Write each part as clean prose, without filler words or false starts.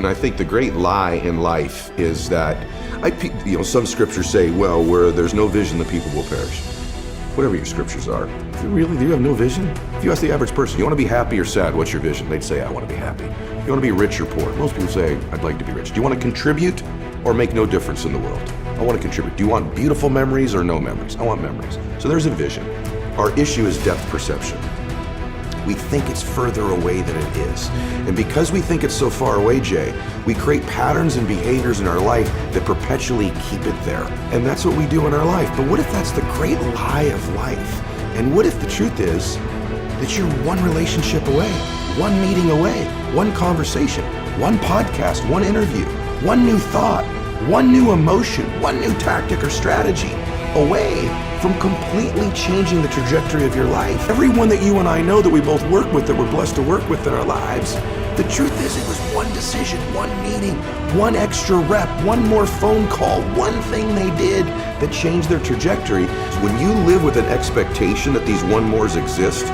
And I think the great lie in life is that, some scriptures say, well, where there's no vision, the people will perish. Whatever your scriptures are. Really, do you have no vision? If you ask the average person, you want to be happy or sad, what's your vision? They'd say, I want to be happy. You want to be rich or poor? Most people say, I'd like to be rich. Do you want to contribute or make no difference in the world? I want to contribute. Do you want beautiful memories or no memories? I want memories. So there's a vision. Our issue is depth perception. We think it's further away than it is. And because we think it's so far away, Jay, we create patterns and behaviors in our life that perpetually keep it there. And that's what we do in our life. But what if that's the great lie of life? And what if the truth is that you're one relationship away, one meeting away, one conversation, one podcast, one interview, one new thought, one new emotion, one new tactic or strategy away from completely changing the trajectory of your life? Everyone that you and I know that we both work with, that we're blessed to work with in our lives, the truth is it was one decision, one meeting, one extra rep, one more phone call, one thing they did that changed their trajectory. When you live with an expectation that these one mores exist,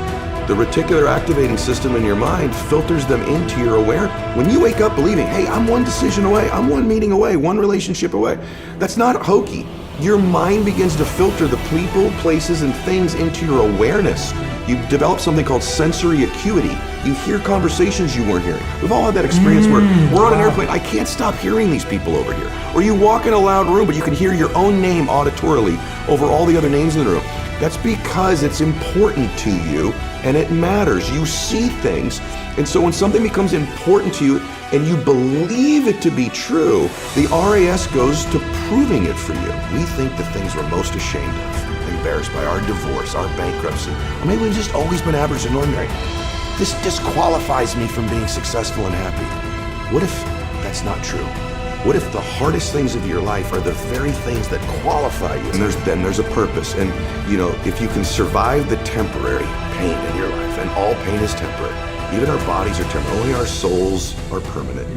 the reticular activating system in your mind filters them into your awareness. When you wake up believing, hey, I'm one decision away, I'm one meeting away, one relationship away, that's not hokey. Your mind begins to filter the people, places, and things into your awareness. You develop something called sensory acuity. You hear conversations you weren't hearing. We've all had that experience where we're on an airplane, I can't stop hearing these people over here. Or you walk in a loud room, but you can hear your own name auditorily over all the other names in the room. That's because it's important to you and it matters. You see things. And so when something becomes important to you and you believe it to be true, the RAS goes to proving it for you. We think the things we're most ashamed of, embarrassed by, our divorce, our bankruptcy, or maybe we've just always been average and ordinary. This disqualifies me from being successful and happy. What if that's not true? What if the hardest things of your life are the very things that qualify you? And then there's a purpose. And if you can survive the temporary pain in your life, and all pain is temporary, even our bodies are temporary, only our souls are permanent.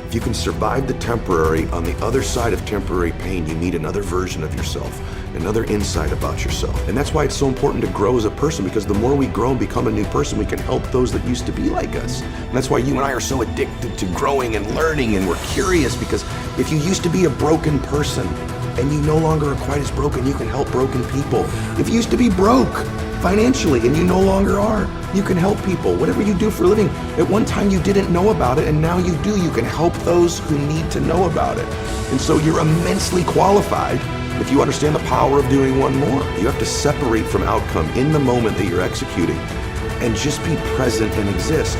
If you can survive the temporary, on the other side of temporary pain, you meet another version of yourself, another insight about yourself. And that's why it's so important to grow as a person, because the more we grow and become a new person, we can help those that used to be like us. And that's why you and I are so addicted to growing and learning, and we're curious, because if you used to be a broken person and you no longer are quite as broken, you can help broken people. If you used to be broke financially and you no longer are, you can help people. Whatever you do for a living, at one time you didn't know about it and now you do. You can help those who need to know about it. And so you're immensely qualified if you understand the power of doing one more. You have to separate from outcome in the moment that you're executing and just be present and exist.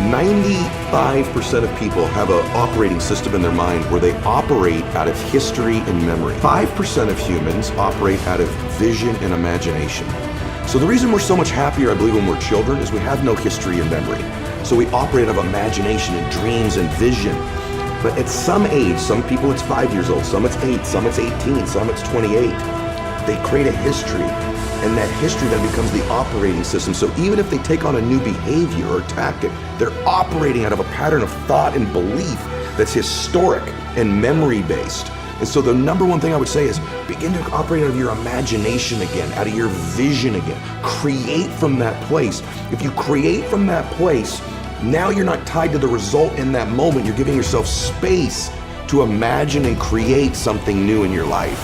95% of people have an operating system in their mind where they operate out of history and memory. 5% of humans operate out of vision and imagination. So the reason we're so much happier, I believe, when we're children is we have no history and memory. So we operate out of imagination and dreams and vision. But at some age, some people it's 5 years old, some it's 8, some it's 18, some it's 28. They create a history, and that history then becomes the operating system. So even if they take on a new behavior or tactic, they're operating out of a pattern of thought and belief that's historic and memory-based. And so the number one thing I would say is begin to operate out of your imagination again, out of your vision again. Create from that place. If you create from that place, now you're not tied to the result in that moment. You're giving yourself space to imagine and create something new in your life.